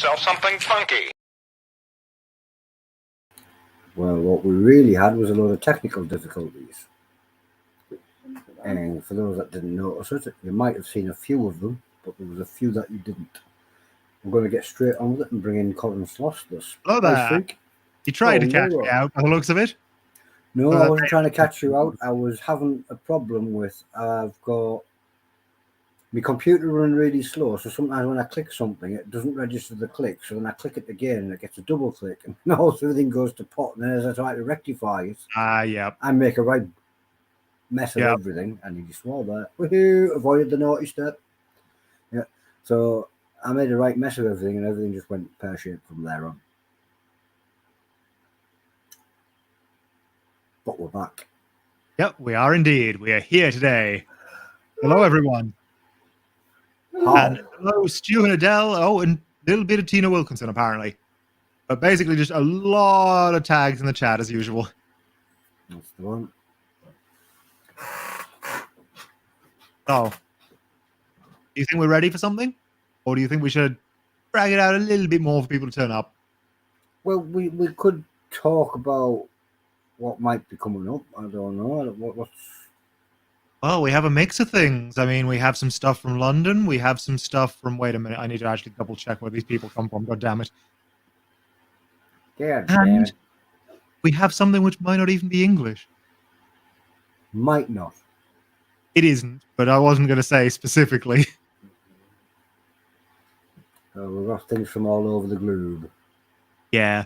yourself something funky. Well, what we really had was a lot of technical difficulties. And for those that didn't notice it, you might have seen a few of them, but there was a few that you didn't. We're going to get straight on with it and bring in Coran Sauce, the Hello spice there. freak. You tried to catch me out by the looks of it? No, I wasn't trying to catch you out. I was having a problem with, I've got my computer running really slow, so sometimes when I click something, it doesn't register the click. So when I click it again, it gets a double click, and also everything goes to pot. And then as I try to rectify it, yeah, I make a right mess of everything, and you just swallow that. Woohoo! Avoided the naughty step. Yeah. So I made a right mess of everything, and everything just went pear-shaped from there on. But we're back. Yep, we are indeed. We are here today. Hello, everyone. Hi. And hello, Stu and Adele. Oh, and a little bit of Tina Wilkinson, apparently. But basically just a lot of tags in the chat, as usual. That's the one. So, do you think we're ready for something? Or do you think we should drag it out a little bit more for people to turn up? Well, we could talk about what might be coming up. I don't know. What's... Well, we have a mix of things. I mean, we have some stuff from London. We have some stuff from... Wait a minute. I need to actually double check where these people come from. God damn it. Yeah, and we have something which might not even be English. Might not. It isn't, but I wasn't going to say specifically. We've got things from all over the globe. Yeah.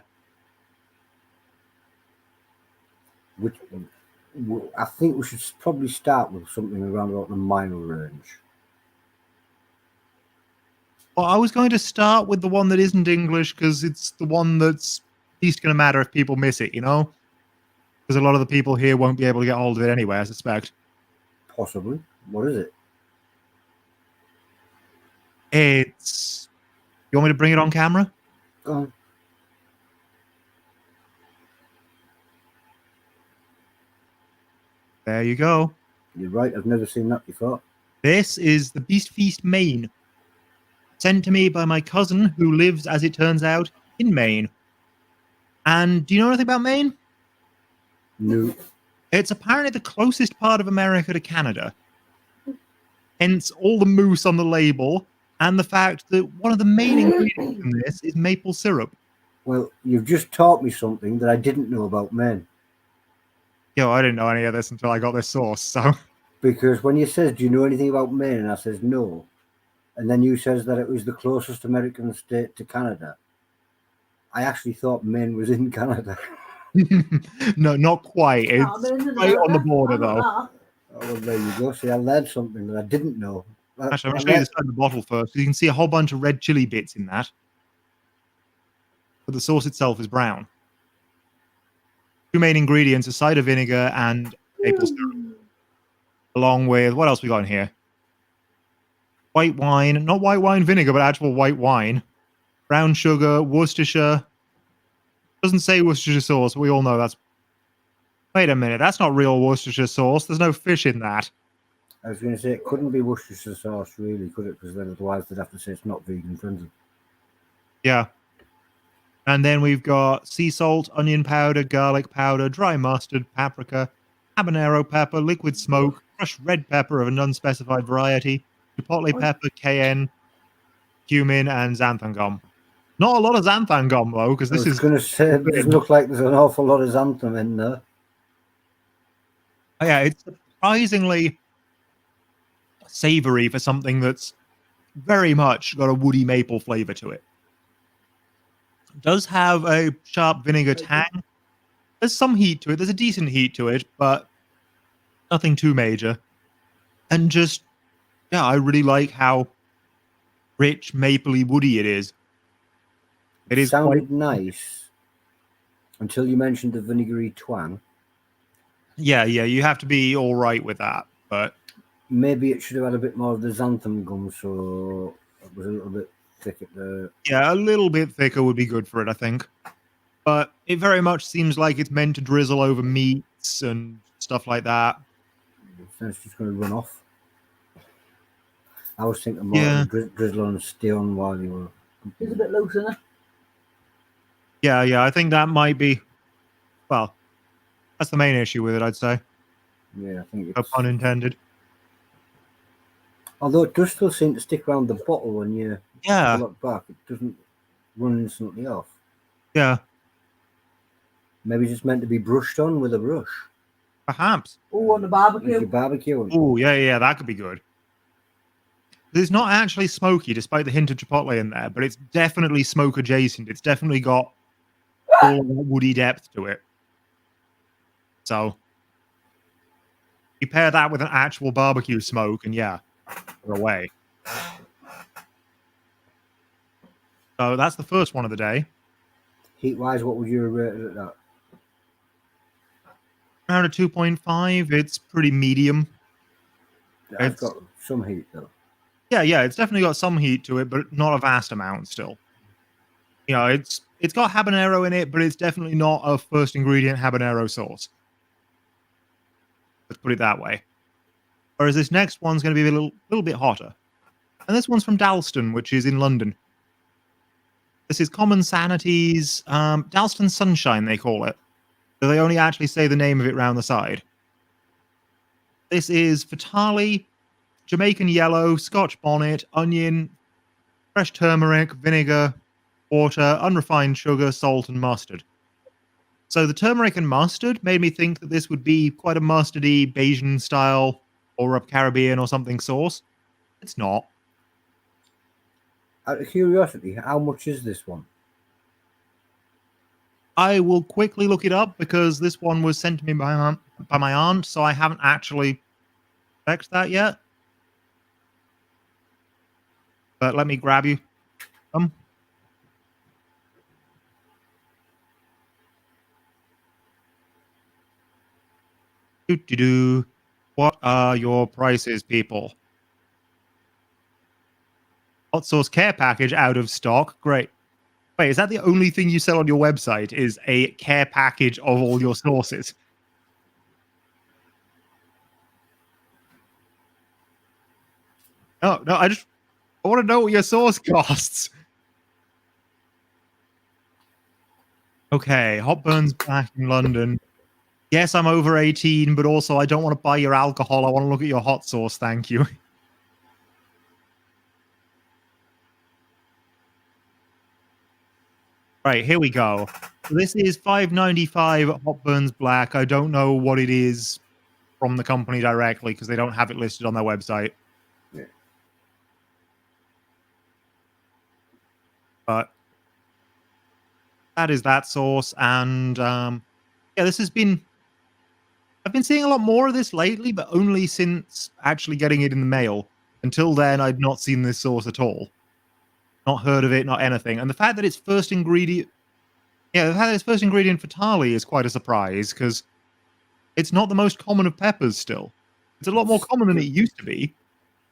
Which I think we should probably start with something around about the mile range. Well, I was going to start with the one that isn't English because it's the one that's least going to matter if people miss it, you know? Because a lot of the people here won't be able to get hold of it anyway, I suspect. Possibly. What is it? It's... You want me to bring it on camera? Go on. There you go. You're right, I've never seen that before. This is the Beast Feast Maine. Sent to me by my cousin who lives, as it turns out, in Maine. And do you know anything about Maine? No. It's apparently the closest part of America to Canada. Hence all the moose on the label and the fact that one of the main ingredients in this is maple syrup. Well, you've just taught me something that I didn't know about Maine. Yo, I didn't know any of this until I got this sauce, so... Because when you says, do you know anything about Maine? And I says, no. And then you says that it was the closest American state to Canada. I actually thought Maine was in Canada. No, not quite. It's right on the border, though. Oh, well, there you go. See, I learned something that I didn't know. Actually, I'm going to show you the side of the bottle first. You can see a whole bunch of red chili bits in that. But the sauce itself is brown. Two main ingredients are cider vinegar and maple syrup. Along with, what else we got in here? White wine. Not white wine vinegar, but actual white wine. Brown sugar, Worcestershire. Doesn't say Worcestershire sauce, but we all know that's... Wait a minute, that's not real Worcestershire sauce. There's no fish in that. I was going to say, it couldn't be Worcestershire sauce, really, could it? Because then otherwise they'd have to say it's not vegan friendly. Yeah. And then we've got sea salt, onion powder, garlic powder, dry mustard, paprika, habanero pepper, liquid smoke, crushed red pepper of an unspecified variety, chipotle pepper, cayenne, cumin, and xanthan gum. Not a lot of xanthan gum, though, because this is... I was going to say, it doesn't look like there's an awful lot of xanthan in there. Oh, yeah, it's surprisingly savoury for something that's very much got a woody maple flavour to it. It does have a sharp vinegar tang. There's some heat to it. There's a decent heat to it, but nothing too major. And just, yeah, I really like how rich, mapley, woody it is. It is sounded nice until you mentioned the vinegary twang. Yeah, you have to be all right with that, but... Maybe it should have had a bit more of the xanthan gum, so it was a little bit thick at the... Yeah, a little bit thicker would be good for it, I think. But it very much seems like it's meant to drizzle over meats and stuff like that. So it's just going to run off. I was thinking more of a drizzle on stone while you were It's a bit loose, isn't it? Yeah, I think that might be, well, that's the main issue with it, I'd say. Yeah, I think No it's. pun intended. Although it does still seem to stick around the bottle when you Yeah, pull it back. It doesn't run instantly off. yeah, Maybe it's just meant to be brushed on with a brush. perhaps. Oh, on the If barbecue. you're barbecuing. Oh, yeah, that could be good. It's not actually smoky, despite the hint of chipotle in there, but it's definitely smoke adjacent. It's definitely got all of that woody depth to it. So you pair that with an actual barbecue smoke, and yeah, we're away. So that's the first one of the day. Heat wise, what would you rate it at that? Around a 2.5. It's pretty medium. It has It's- got some heat though. Yeah, it's definitely got some heat to it, but not a vast amount still. You know, it's got habanero in it, but it's definitely not a first ingredient habanero sauce. Let's put it that way. Whereas this next one's going to be a little bit hotter. And this one's from Dalston, which is in London. This is Common Sanity's Dalston Sunshine, they call it. So they only actually say the name of it round the side. This is Fatali, Jamaican yellow, Scotch bonnet, onion, fresh turmeric, vinegar, water, unrefined sugar, salt, and mustard. So the turmeric and mustard made me think that this would be quite a mustardy Bayesian style or a Caribbean or something sauce. It's not. Out of curiosity, how much is this one? I will quickly look it up because this one was sent to me by my aunt, so I haven't actually checked that yet. But let me grab you. What are your prices, people? Hot sauce care package out of stock. Great. Wait, is that the only thing you sell on your website? Is a care package of all your sauces? No, I want to know what your sauce costs. Okay, Hot Burns back in London. Yes, I'm over 18, but also I don't want to buy your alcohol. I want to look at your hot sauce, thank you. Right, here we go. This is $5.95 at Hot Burns Black. I don't know what it is from the company directly because they don't have it listed on their website. Yeah. But that is that sauce, and this has been. I've been seeing a lot more of this lately, but only since actually getting it in the mail. Until then, I'd not seen this sauce at all. Not heard of it, not anything. And the fact that its first ingredient, the fact that its first ingredient for Tali is quite a surprise because it's not the most common of peppers. Still, it's a lot more common than it used to be.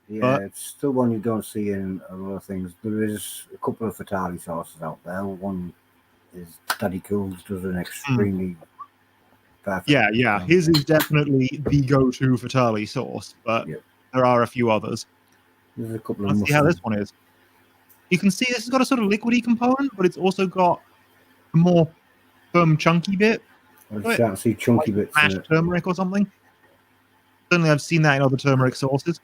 Yeah, but it's still one you don't see in a lot of things. There is a couple of Fatali sauces out there. One is Daddy Cool's does an extremely perfect. Yeah. His is definitely the go-to for Tali sauce, but there are a few others. There's a couple of. Let's see how this one is. You can see this has got a sort of liquidy component, but it's also got a more firm, chunky bit. I was starting to see chunky bits in it. Turmeric or something. Certainly, I've seen that in other turmeric sauces.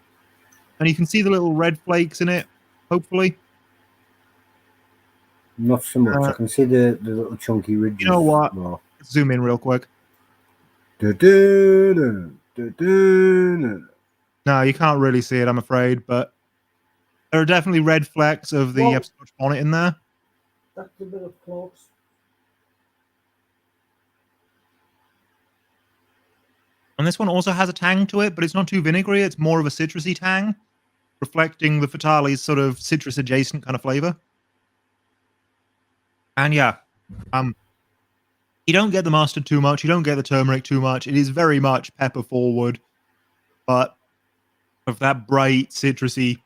And you can see the little red flakes in it, hopefully. Not so much. I can see the little chunky ridges. You know what? Let's zoom in real quick. No, you can't really see it, I'm afraid, but there are definitely red flecks of the Scotch bonnet in there. That's a bit of close. And this one also has a tang to it, but it's not too vinegary. It's more of a citrusy tang, reflecting the Fatali's sort of citrus adjacent kind of flavor. And you don't get the mustard too much. You don't get the turmeric too much. It is very much pepper forward, but of that bright citrusy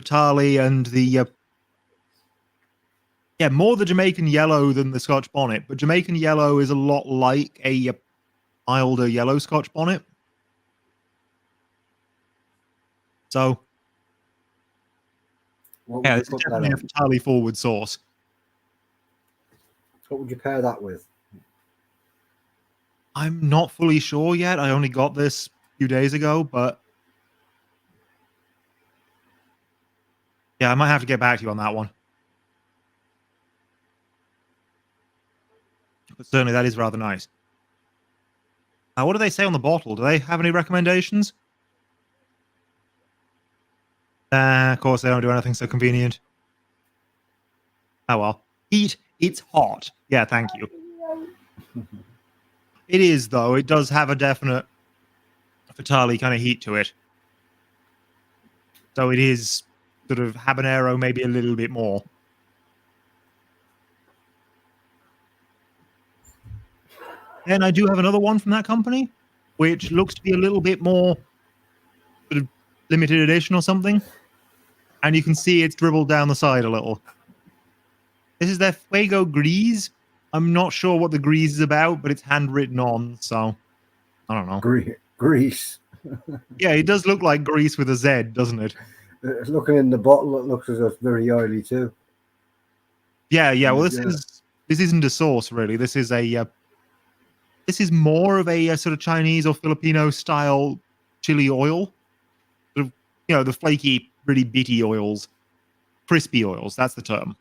Fatali and the more the Jamaican yellow than the Scotch bonnet. But Jamaican yellow is a lot like a milder yellow Scotch bonnet. So What would Yeah, you this is put that definitely a on? fatali forward sauce. What would you pair that with? I'm not fully sure yet. I only got this a few days ago, but yeah, I might have to get back to you on that one. But certainly that is rather nice. What do they say on the bottle? Do they have any recommendations? Of course, they don't do anything so convenient. Oh well. Eat, it's hot. Yeah, thank you. It is, though. It does have a definite fatali kind of heat to it. So it is sort of habanero, maybe a little bit more. Then I do have another one from that company, which looks to be a little bit more sort of limited edition or something. And you can see it's dribbled down the side a little. This is their Fuego Grease. I'm not sure what the grease is about, but it's handwritten on, so I don't know. Grease. Yeah, it does look like grease with a Z, doesn't it? Looking in the bottle, it looks as though it's very oily too. Yeah. Well, Yeah. this isn't a sauce really. This is more of a sort of Chinese or Filipino style chili oil. Sort of, the flaky, really bitty oils, crispy oils. That's the term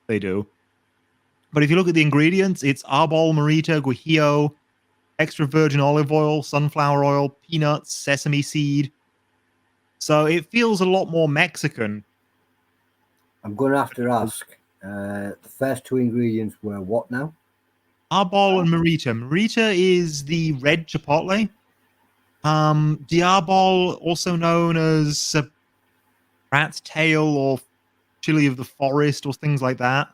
they do. But if you look at the ingredients, it's arbol, morita, guajillo, extra virgin olive oil, sunflower oil, peanuts, sesame seed. So it feels a lot more Mexican. I'm going to have to ask. The first two ingredients were what now? Arbol and morita. Morita is the red chipotle. Diabol, also known as rat's tail or chili of the forest or things like that,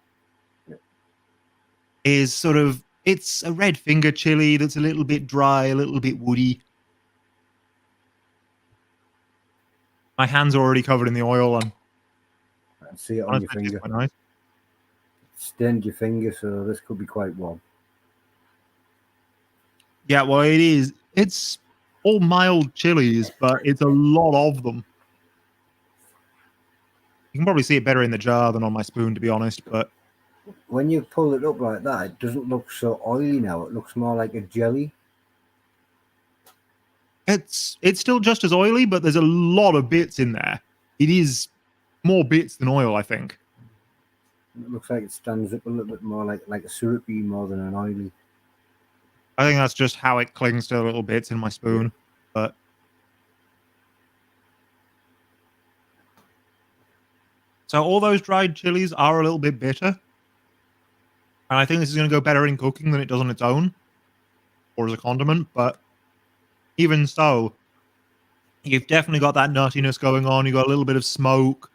is sort of, it's a red finger chili that's a little bit dry, a little bit woody. My hands are already covered in the oil, and I can see it on your honestly, it's finger. quite nice. Stained your finger, so this could be quite warm. Yeah, well, it is. It's all mild chilies, but it's a lot of them. You can probably see it better in the jar than on my spoon, to be honest. But When you pull it up like that, it doesn't look so oily now. It looks more like a jelly. it's still just as oily, but there's a lot of bits in there. It is more bits than oil, I think. It looks like it stands up a little bit more like a syrupy more than an oily. I think that's just how it clings to little bits in my spoon. But so all those dried chilies are a little bit bitter. And I think this is going to go better in cooking than it does on its own or as a condiment. But even so, you've definitely got that nuttiness going on. You've got a little bit of smoke.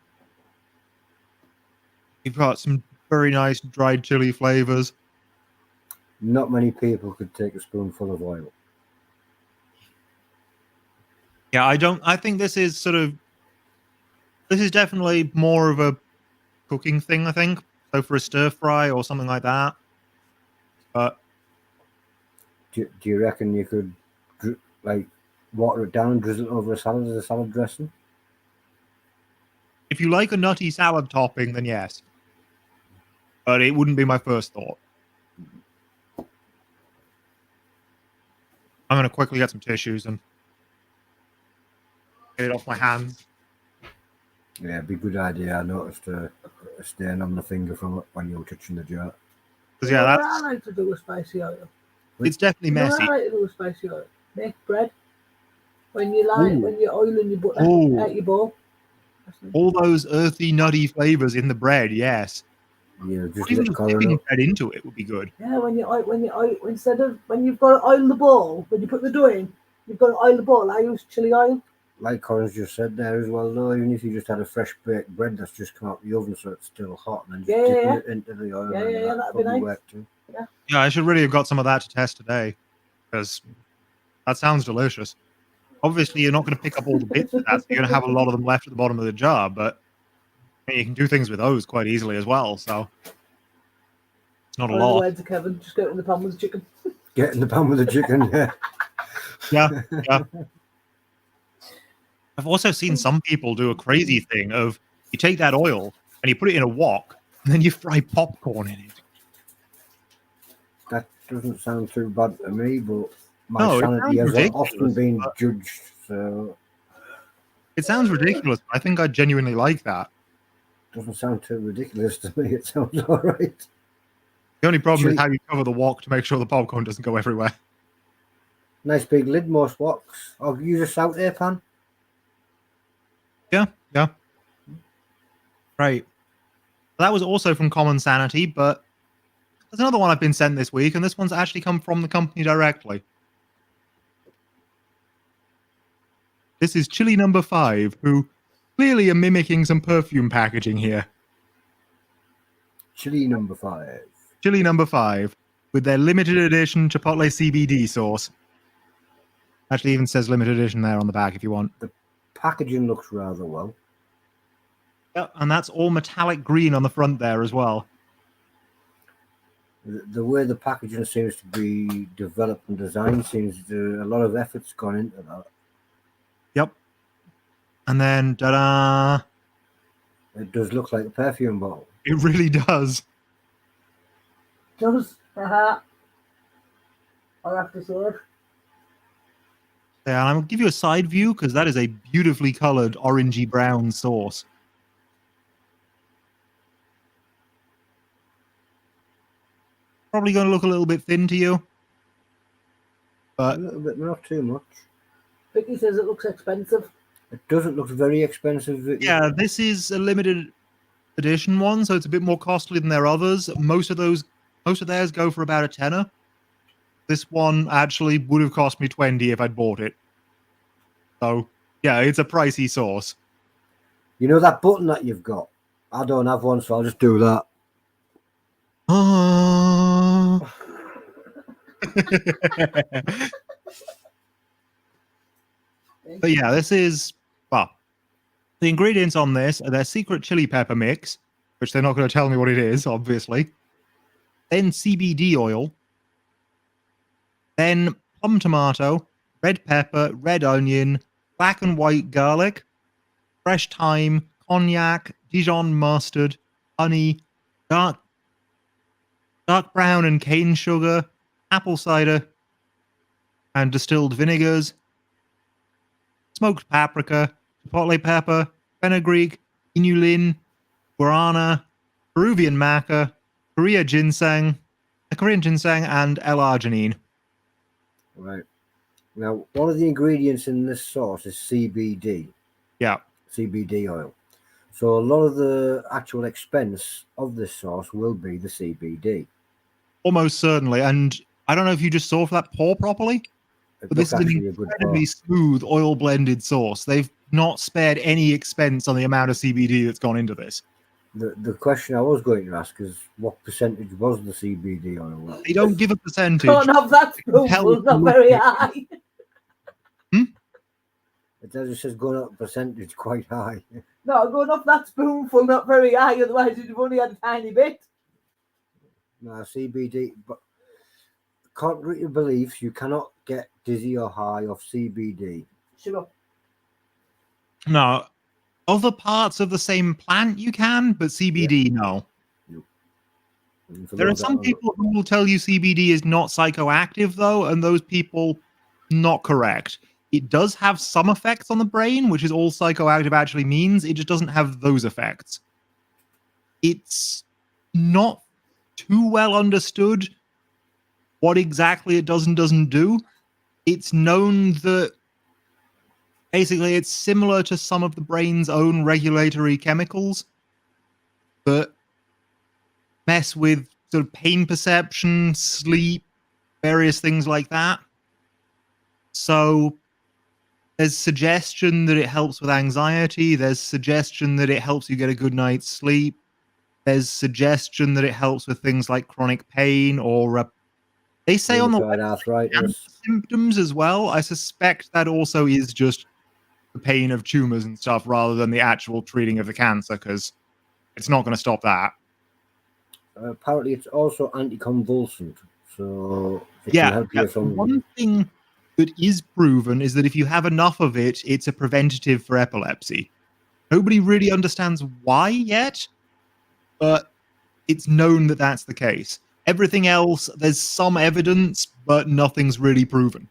You've got some very nice dried chili flavors. Not many people could take a spoonful of oil. Yeah, I think this is definitely more of a cooking thing, I think. So for a stir fry or something like that. But Do you reckon you could water it down and drizzle it over a salad as a salad dressing? if you like a nutty salad topping, then yes. But it wouldn't be my first thought. I'm going to quickly get some tissues and get it off my hands. Yeah, it'd be a good idea. I noticed a stain on the finger from when you were touching the jar. Because yeah, What I like to do with spicy oil. it's definitely You know messy. what I like to do with spicy oil? Make bread. When you're oiling your butter Ooh. out your bowl. All those earthy, nutty flavors in the bread, yes. Yeah, just Or even let just Coran dipping up. bread into it would be good. Yeah, when you oil, instead of when you've got to oil the bowl, when you put the dough in, you've got to oil the bowl. I use chili oil. Like Coran's just said there as well, though, even if you just had a fresh baked bread that's just come out the oven so it's still hot and then just dipping it into the oil, Yeah, and yeah, that that'd be probably nice. work too. Yeah, I should really have got some of that to test today. Because that sounds delicious. Obviously, you're not going to pick up all the bits of that, so you're going to have a lot of them left at the bottom of the jar, but you can do things with those quite easily as well, so it's not a Or in the lot. words of Kevin, just go in the pan with the chicken. Get in the pan with the chicken, yeah. Yeah. I've also seen some people do a crazy thing of You take that oil and you put it in a wok, and then you fry popcorn in it. That doesn't sound too bad to me, but my No, it sanity sounds has often ridiculous, been but- judged. So It sounds ridiculous, but I think I genuinely like that. doesn't sound too ridiculous to me. It sounds all right. The only problem is Chili- how you cover the wok to make sure the popcorn doesn't go everywhere. Nice big lid, most woks. I'll use a sauté pan. Yeah. Right. That was also from Common Sanity, but there's another one I've been sent this week, and this one's actually come from the company directly. This is Chili number 5, who clearly are mimicking some perfume packaging here. Chili number 5. Chili number 5, with their limited edition Chipotle CBD sauce. Actually, even says limited edition there on the back if you want. Packaging looks rather well. Yep, and that's all metallic green on the front there as well. The way the packaging seems to be developed and designed seems to a lot of effort's gone into that. Yep. And then, ta-da! It does look like a perfume bottle. It really does. Does I'll have to say it. Yeah, and I'll give you a side view because that is a beautifully colored orangey brown sauce. Probably going to look a little bit thin to you, A but little bit, not too much. Vicky says it looks expensive. It doesn't look very expensive. yeah, this is a limited edition one, so it's a bit more costly than their others. Most of theirs go for about a tenner. This one actually would have cost me 20 if I'd bought it. So yeah, it's a pricey sauce. You know that button that you've got? I don't have one, so I'll just do that. But yeah, this is, well, the ingredients on this are their secret chili pepper mix, which they're not going to tell me what it is, obviously. Then CBD oil. Then plum tomato, red pepper, red onion, black and white garlic, fresh thyme, cognac, Dijon mustard, honey, dark brown and cane sugar, apple cider, and distilled vinegars, smoked paprika, chipotle pepper, fenugreek, inulin, guarana, Peruvian maca, Korean ginseng, and L-arginine. Right. Now, one of the ingredients in this sauce is CBD. Yeah. CBD oil. So a lot of the actual expense of this sauce will be the CBD. Almost certainly. And I don't know if you just saw for that pour properly, but this is an incredibly smooth oil blended sauce. They've not spared any expense on the amount of CBD that's gone into this. The question I was going to ask is what percentage was the CBD oil? They don't give a percentage. Can't have that spoonful, not very high. It says going up percentage quite high. No, going off that spoonful, not very high, otherwise you'd have only had a tiny bit. No, CBD, but contrary to beliefs, you cannot get dizzy or high off CBD. Sure. No. Other parts of the same plant you can, but CBD, no. There are some people who will tell you CBD is not psychoactive, though, and those people, not correct. It does have some effects on the brain, which is all psychoactive actually means. It just doesn't have those effects. It's not too well understood what exactly it does and doesn't do. It's known that basically it's similar to some of the brain's own regulatory chemicals that mess with sort of pain perception, sleep, various things like that. So there's suggestion that it helps with anxiety. There's suggestion that it helps you get a good night's sleep. There's suggestion that it helps with things like chronic pain or they say on the arthritis symptoms as well. I suspect that also is just the pain of tumors and stuff rather than the actual treating of the cancer, because it's not going to stop that. Apparently, it's also anticonvulsant, so it yeah, can help you from one thing that is proven is that if you have enough of it, it's a preventative for epilepsy. Nobody really understands why yet, but it's known that that's the case. Everything else, there's some evidence, but nothing's really proven.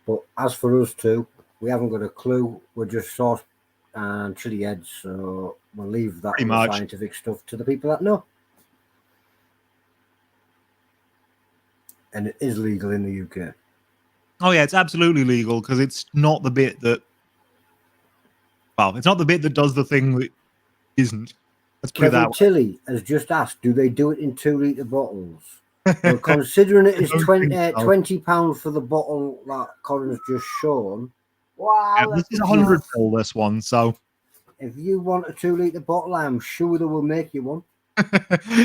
But as for us two, we haven't got a clue. We're just sauce and Chilli-heads, so we'll leave that Pretty all the much. scientific stuff to the people that know. And it is legal in the UK. Oh yeah, it's absolutely legal because it's not the bit that. Well, it's not the bit that does the thing that isn't. Let's put it Kevin that way. Tilly has just asked, do they do it in 2-litre bottles? Well, considering it is I don't think so. £20 for the bottle that Coran's just shown, Wow, Yeah, this that's is 100 mil, this one, so if you want a 2-litre bottle, I'm sure they will make you one.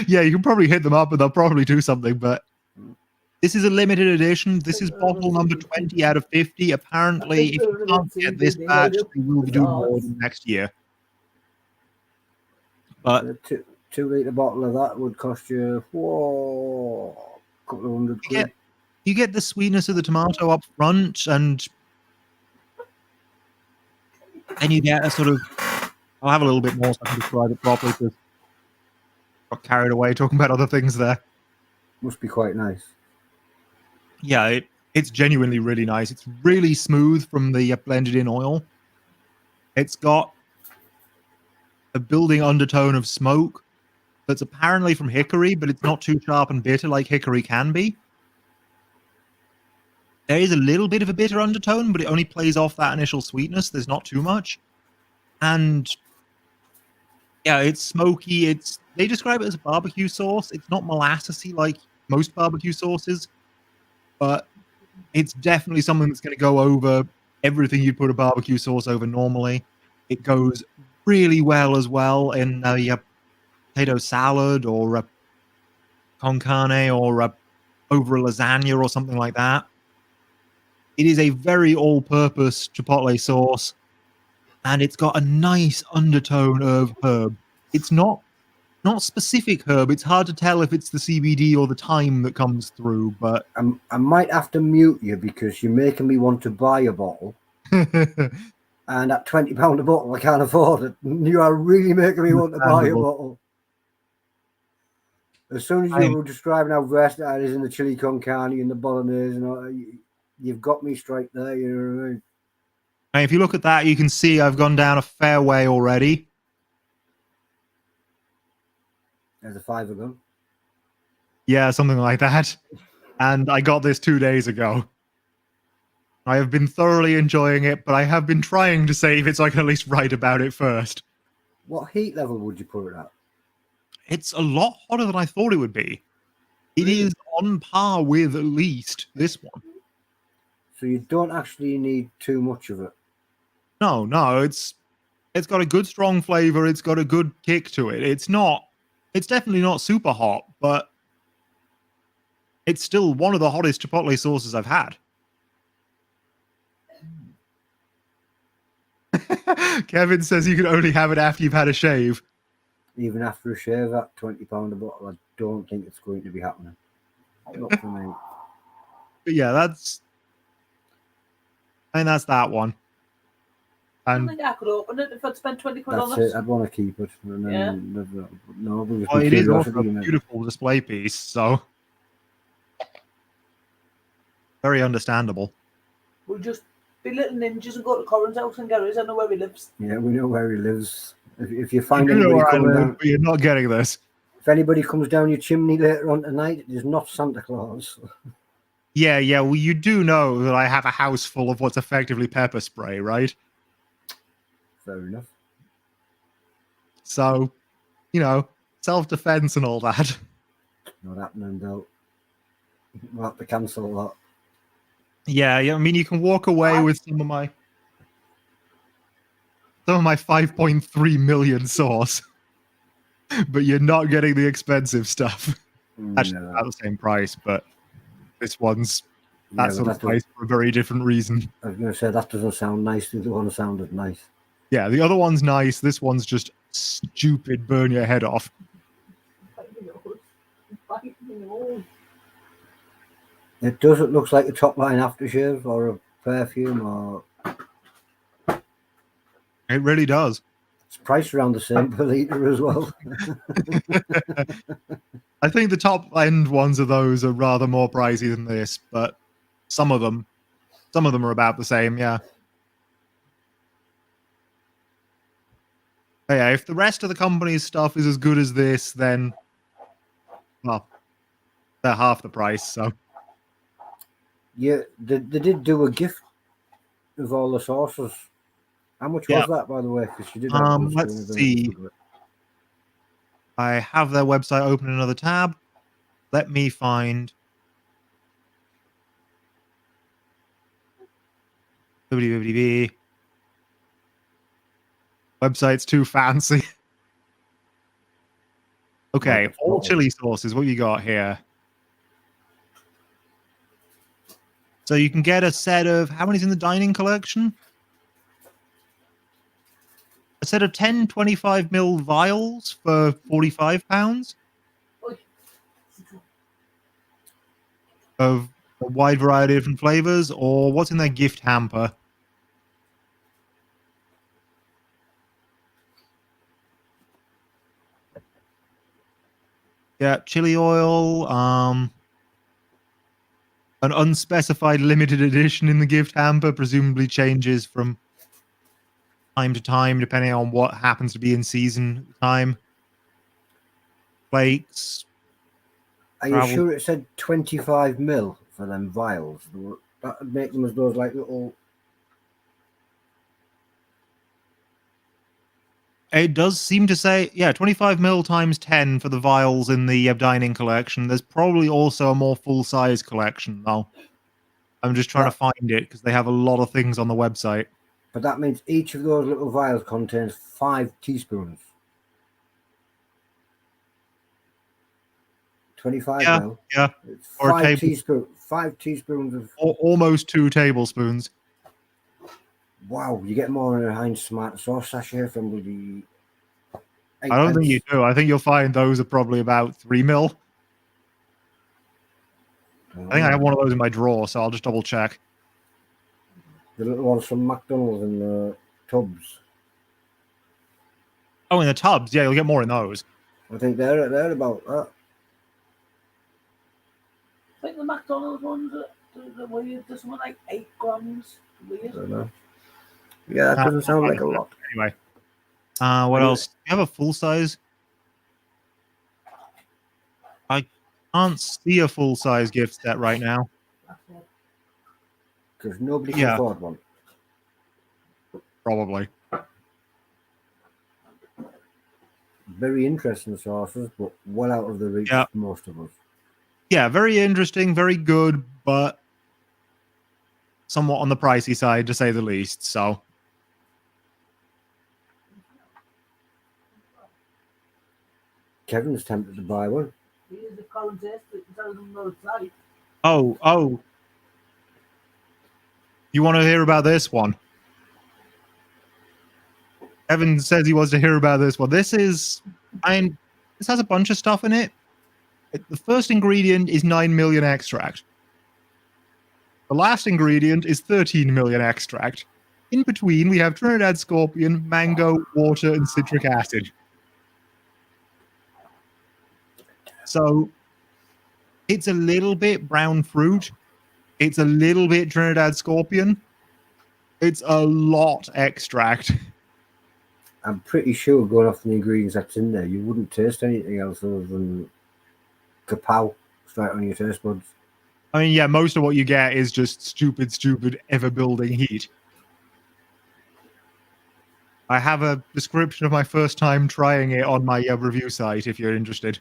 yeah, you can probably hit them up and they'll probably do something, but this is a limited edition. This is bottle number 20 out of 50. Apparently, if you can't get this batch, they will be doing more than next year. But A 2-litre bottle of that would cost you a couple of £100. you get the sweetness of the tomato up front, and then you get a sort of. I'll have a little bit more so I can describe it properly because I got carried away talking about other things there. Must be quite nice. Yeah, it's genuinely really nice. It's really smooth from the blended in oil. It's got a building undertone of smoke that's apparently from hickory, but it's not too sharp and bitter like hickory can be. There is a little bit of a bitter undertone, but it only plays off that initial sweetness. There's not too much. And yeah, it's smoky. They describe it as a barbecue sauce. It's not molassesy like most barbecue sauces, but it's definitely something that's going to go over everything you'd put a barbecue sauce over normally. It goes really well as well in a potato salad or a con carne or over a lasagna or something like that. It is a very all-purpose chipotle sauce, and it's got a nice undertone of herb. It's not specific herb. It's hard to tell if it's the CBD or the thyme that comes through, but I might have to mute you because you're making me want to buy a bottle. And at £20 a bottle, I can't afford it. You are really making me want to buy a bottle. As soon as you were describing how versatile it is in the chili con carne and the bolognese, and all, you've got me straight there. You know what I mean? And if you look at that, you can see I've gone down a fair way already. There's a £5 gun. Yeah, something like that. And I got this 2 days ago. I have been thoroughly enjoying it, but I have been trying to save it so I can at least write about it first. What heat level would you put it at? It's a lot hotter than I thought it would be. It is on par with at least this one. So you don't actually need too much of it. No, it's got a good strong flavor. It's got a good kick to it. It's definitely not super hot, but it's still one of the hottest chipotle sauces I've had. Kevin says you can only have it after you've had a shave. Even after a shave at £20 a bottle, I don't think it's going to be happening. Not for me. But yeah, that's that one. I And think I could open it if I'd spent £20 on That's it. it. I'd want to keep it. And then, no, well, it is also a beautiful display piece, so very understandable. We'll just be little ninjas and go to Coran's house and get his. I know where he lives. Yeah, we know where he lives. If you find You know anybody where I coming live, down, but you're not getting this. if anybody comes down your chimney later on tonight, it is not Santa Claus. Yeah. Well, you do know that I have a house full of what's effectively pepper spray, right? Fair enough. So, self-defense and all that. Not happening though. We'll have to cancel that. Yeah. I mean, you can walk away with some of my 5.3 million sauce, but you're not getting the expensive stuff. Actually, No. about the same price, but this one's that Yeah, sort but of price for a very different reason. I was going to say that doesn't sound nice. The other one sounded nice. Yeah, the other one's nice. This one's just stupid. Burn your head off. It does. It looks like a top line aftershave or a perfume, or It really does. It's priced around the same per litre as well. I think the top end ones of those are rather more pricey than this, but some of them are about the same. Yeah. But yeah, if the rest of the company's stuff is as good as this, then well, they're half the price. So Yeah, they did do a gift of all the sauces. How much Yeah. was that, by the way? Because you did have those let's spoons in see. it. I have their website open in another tab. Let me find www. Website's too fancy. Okay, Right, all uh-oh. chili sauces. What you got here? So you can get a set of how many's in the dining collection? A set of 10 25 ml vials for £45 of a wide variety of different flavors, or what's in their gift hamper? Yeah, chili oil, an unspecified limited edition in the gift hamper, presumably changes from time to time depending on what happens to be in season at the time. Flakes. Are you sure it said 25 mil for them vials? That would make them as those like little. It does seem to say, yeah, 25 ml times 10 for the vials in the dining collection. There's probably also a more full-size collection, though. I'm just trying to find it because they have a lot of things on the website. But that means each of those little vials contains 5 teaspoons. 25 mil. Yeah. It's Or 5 teaspoons of. Almost 2 tablespoons. Wow, you get more in a Heinz tomato sauce sachet from the. I don't think you do. I think you'll find those are probably about 3 ml. I think I have one of those in my drawer, so I'll just double check. The little ones from McDonald's in the tubs. Oh, in the tubs. Yeah, you'll get more in those. I think they're about that. I think the McDonald's ones are weird. There's one like 8 grams. Weird. I don't know. Yeah, that doesn't sound like a lot. Anyway. What else? Do you have a full size? I can't see a full size gift set right now. Because nobody can afford one. Probably. Very interesting sauces, but well out of the reach of most of us. Yeah, very interesting, very good, but somewhat on the pricey side, to say the least. So. Kevin's tempted to buy one. Oh. You want to hear about this one? Evan says he wants to hear about this one. This has a bunch of stuff in it. The first ingredient is 9 million extract. The last ingredient is 13 million extract. In between, we have Trinidad scorpion, mango, water, and citric acid. So it's a little bit brown fruit. It's a little bit Trinidad scorpion. It's a lot extract. I'm pretty sure, going off the ingredients that's in there, you wouldn't taste anything else other than kapow straight on your taste buds. I mean, yeah, most of what you get is just stupid, ever-building heat. I have a description of my first time trying it on my review site, if you're interested.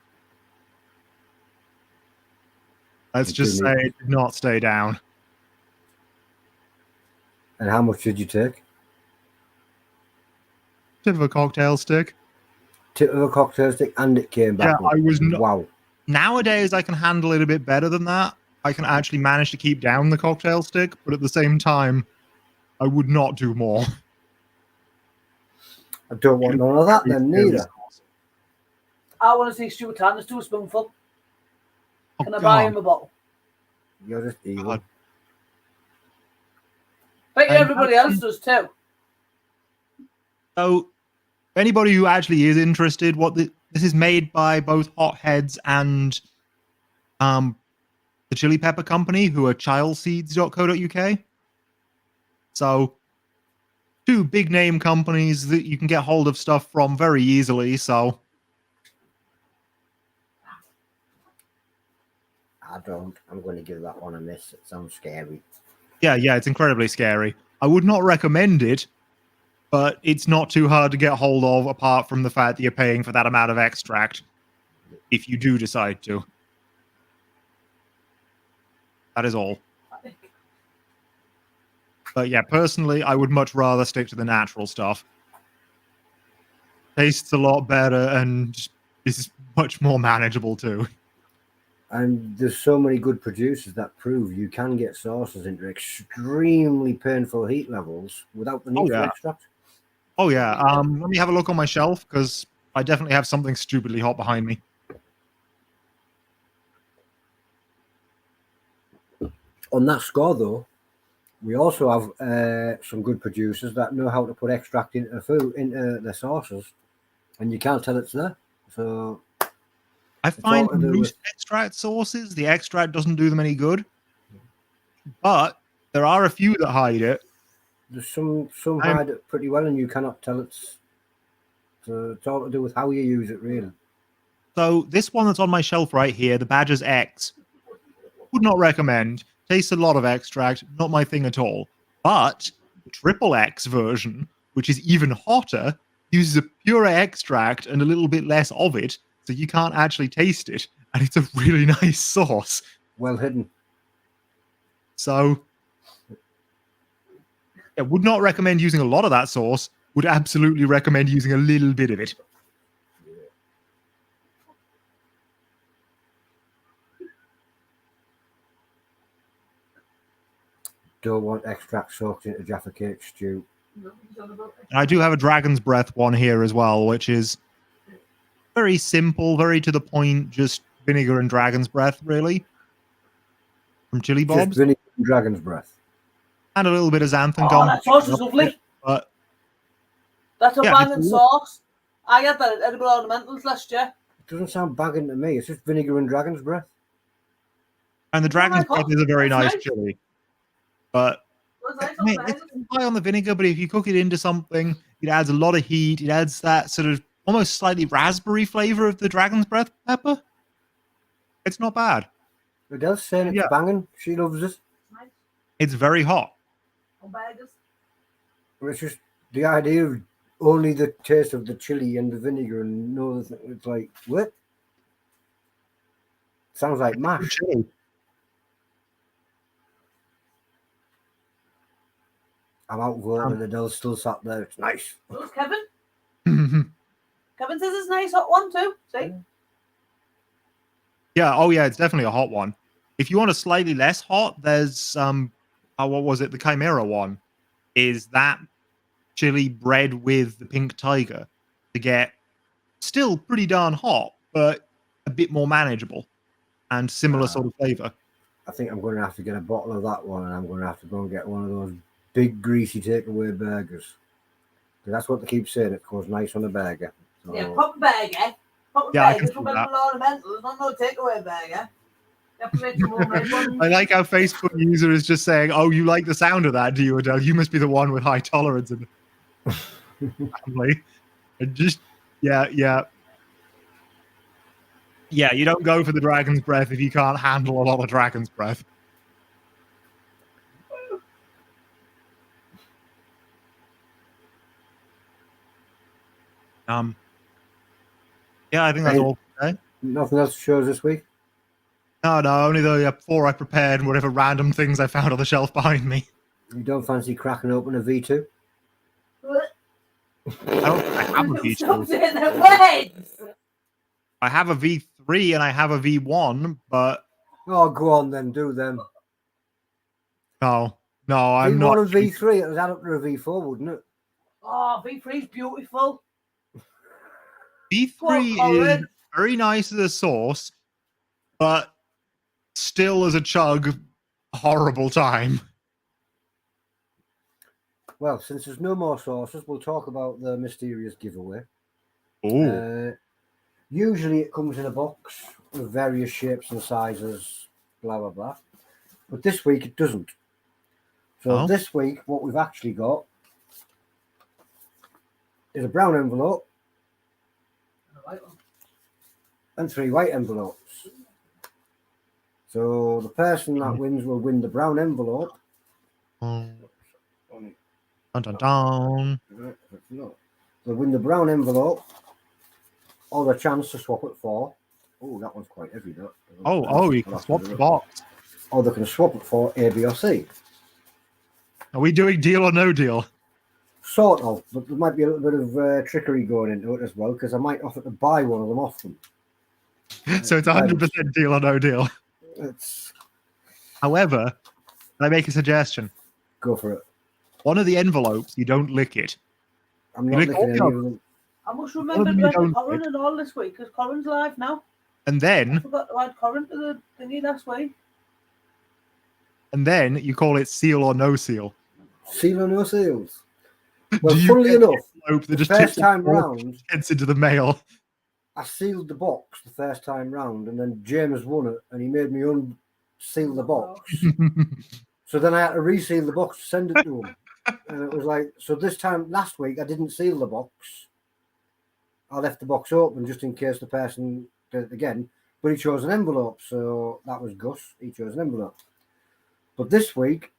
Let's just say it did not stay down. And how much did you take? Tip of a cocktail stick. Tip of a cocktail stick, and it came back. Yeah, I was not. Wow. Nowadays, I can handle it a bit better than that. I can actually manage to keep down the cocktail stick, but at the same time, I would not do more. I don't want none of that then, neither. I want to see Stuart Tanner's do a spoonful. Can I God. buy him a bottle? You're just evil. Bet you everybody else does too. So, anybody who actually is interested, this is made by both Hotheads and the Chili Pepper Company, who are childseeds.co.uk. So 2 big name companies that you can get hold of stuff from very easily. So I'm going to give that one a miss. It sounds scary. yeah, it's incredibly scary. I would not recommend it, but it's not too hard to get hold of, apart from the fact that you're paying for that amount of extract, if you do decide to. That is all. But yeah, personally, I would much rather stick to the natural stuff. Tastes a lot better, and is much more manageable too. And there's so many good producers that prove you can get sauces into extremely painful heat levels without the need for extract. Oh yeah. Let me have a look on my shelf, because I definitely have something stupidly hot behind me. On that score, though, we also have some good producers that know how to put extract into their sauces, and you can't tell it's there. So I find most extract sauces, the extract doesn't do them any good, but there are a few that hide it. There's some hide it pretty well, and you cannot tell it's all to do with how you use it, really. So this one that's on my shelf right here, the Badger's X, would not recommend. Tastes a lot of extract, not my thing at all. But the Triple X version, which is even hotter, uses a pure extract and a little bit less of it, so you can't actually taste it, and it's a really nice sauce. Well hidden. So I would not recommend using a lot of that sauce. Would absolutely recommend using a little bit of it. Don't want extract soaked into Jaffa cake stew. I do have a Dragon's Breath one here as well, which is very simple, very to the point, just vinegar and Dragon's Breath, really. From Chili Bob's. Just vinegar and Dragon's Breath. And a little bit of xanthan gum. That sauce is lovely. But that's a banging sauce. I had that at Edible Ornamentals last year. It doesn't sound bagging to me. It's just vinegar and Dragon's Breath. And the Dragon's Breath is a very nice chili. But it's high on the vinegar, but if you cook it into something, it adds a lot of heat. It adds that sort of almost slightly raspberry flavor of the Dragon's Breath pepper. It's not bad. Adele's saying it's banging. She loves it. It's very hot. It's just the idea of only the taste of the chili and the vinegar and no, it's like, what? Sounds like mash. Chili. I'm outvoted. Adele's still sat there. It's nice. Who's Kevin? Kevin says it's nice hot one too. See? Yeah. Oh yeah. It's definitely a hot one. If you want a slightly less hot, there's what was it? The Chimera one is that chili bred with the pink tiger to get still pretty darn hot, but a bit more manageable and similar sort of flavor. I think I'm going to have to get a bottle of that one, and I'm going to have to go and get one of those big greasy takeaway burgers. Because that's what they keep saying. It goes nice on a burger. So, yeah, proper burger. Proper burger from Edible Ornamentals, not no takeaway burger. I like how Facebook user is just saying, "Oh, you like the sound of that, do you, Adele? You must be the one with high tolerance in the family." And just yeah. You don't go for the Dragon's Breath if you can't handle a lot of Dragon's Breath. Yeah, I think that's all. Okay. Nothing else to show us this week? No, only the 4 I prepared and whatever random things I found on the shelf behind me. You don't fancy cracking open a V2? I have a V2. I have a V3 and I have a V1, but... Oh, go on then, do them. No, I'm not. V1 and V3, it was add up to a V4, wouldn't it? Oh, V3 is beautiful. V3 is very nice as a sauce, but still as a chug, horrible time. Well, since there's no more sauces, we'll talk about the mysterious giveaway. Oh, Usually it comes in a box with various shapes and sizes, blah, blah, blah. But this week it doesn't. So this week, what we've actually got is a brown envelope and 3 white envelopes. So the person that wins will win the brown envelope. dun, dun, dun. They'll win the brown envelope or the chance to swap it for. Oh, that one's quite heavy, that. Oh, you can swap the box. Or they can swap it for A, B, or C. Are we doing deal or no deal? Sort of, but there might be a little bit of trickery going into it as well, because I might offer to buy one of them off them. So it's 100% deal or no deal. It's... However, can I make a suggestion? Go for it. One of the envelopes, you don't lick it. I'm not licking any of them. I must remember to add Coran and all this week, because Coran's live now. And I then, forgot to add Coran to the thingy last week. you call it seal or no seal. Seal or no seals? Well, Do you funnily get the enough, envelope that the just first tips time all round, gets into the mail. I sealed the box the first time round, and then James won it, and he made me unseal the box. So then I had to reseal the box to send it to him. And it was like, so this time, last week, I didn't seal the box. I left the box open just in case the person did it again. But he chose an envelope, so that was Gus. He chose an envelope. But this week,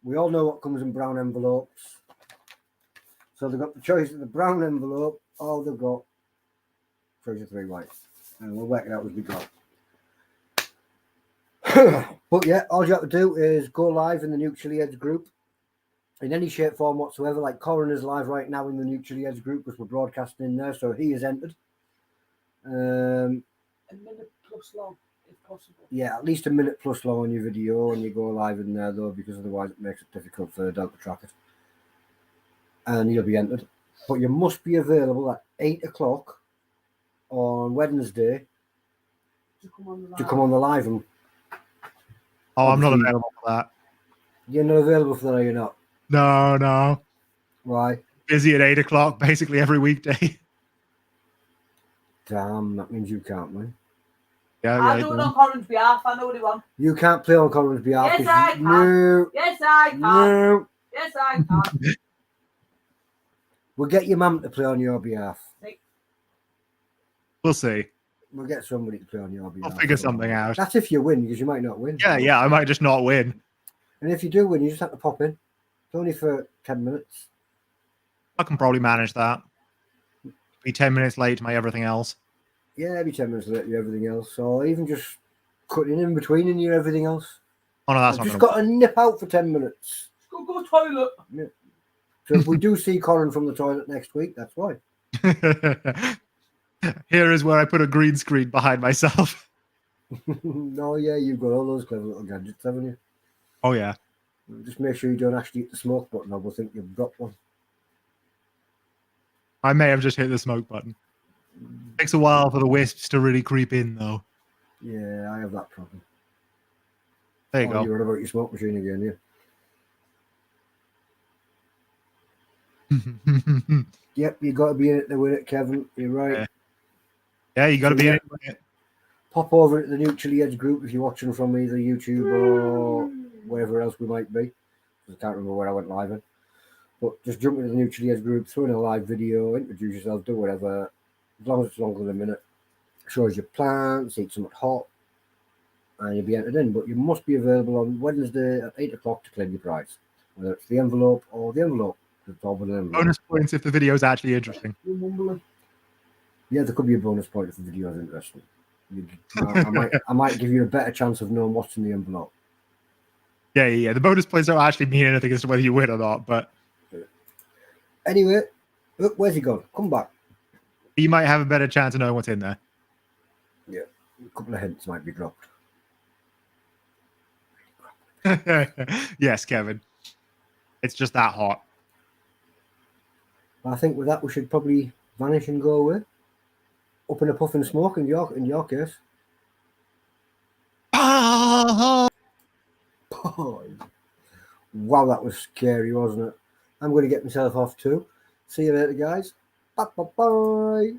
we all know what comes in brown envelopes. So they've got the choice of the brown envelope, or they've got choice of 3 white. And we'll work it out as we go. But yeah, all you have to do is go live in the new Chilli-heads group in any shape, form whatsoever. Like Coran is live right now in the new Chilli-heads group because we're broadcasting in there, so he is entered. A minute plus long, if possible. Yeah, at least a minute plus long on your video, and you go live in there though, because otherwise it makes it difficult for Delta to track it. And you'll be entered. But you must be available at 8 o'clock on Wednesday To come on the live. to come on the live. And Oh, I'm not obviously- available for that. You're not available for that, are you not? No. Why? Busy at 8 o'clock basically every weekday. Damn, that means you can't win. I'll do it on Coran's behalf. I know what he wants. You can't play on Coran's behalf. Yes, I can. No. Yes, I can. No. Yes, I can. We'll get your mum to play on your behalf. We'll see. We'll get somebody to play on your behalf. I'll figure something out. That's if you win, because you might not win. Yeah, I might just not win. And if you do win, you just have to pop in. It's only for 10 minutes. I can probably manage that. Be 10 minutes late to my everything else. Yeah, every 10 minutes late, you everything else. Or even just cutting in between and you everything else. Oh no, that's I've not just going got to nip out for 10 minutes. Go toilet. Yeah. So if we do see Coran from the toilet next week, that's why. to. Here is where I put a green screen behind myself. No, yeah, you've got all those clever little gadgets, haven't you? Oh yeah. Just make sure you don't actually hit the smoke button, or we'll think you've got one. I may have just hit the smoke button. Takes a while for the wisps to really creep in, though. Yeah, I have that problem. There you go. You're on about your smoke machine again, yeah. Yep, you got to be in it to win it, Kevin. You're right. Yeah, you got to be in it. Pop over to the new Chilli-heads group if you're watching from either YouTube or wherever else we might be. I can't remember where I went live in. But just jump into the new Chilli-heads group, throw in a live video, introduce yourself, do whatever. As long as it's longer than a minute. Shows your plants, eat something hot, and you'll be entered in. But you must be available on Wednesday at 8 o'clock to claim your prize. Whether it's the envelope or the envelope. It's all with an envelope. Bonus points if the video is actually interesting. Yeah, there could be a bonus point if the video is interesting. I might give you a better chance of knowing what's in the envelope. Yeah. The bonus points don't actually mean anything as to whether you win or not, but anyway, look, where's he gone? Come back. you might have a better chance of knowing what's in there. Yeah, a couple of hints might be dropped. Yes, Kevin. It's just that hot. I think with that we should probably vanish and go away. Up in a puff and smoke in your case. Wow, that was scary, wasn't it? I'm going to get myself off too. See you later, guys. Bye bye bye.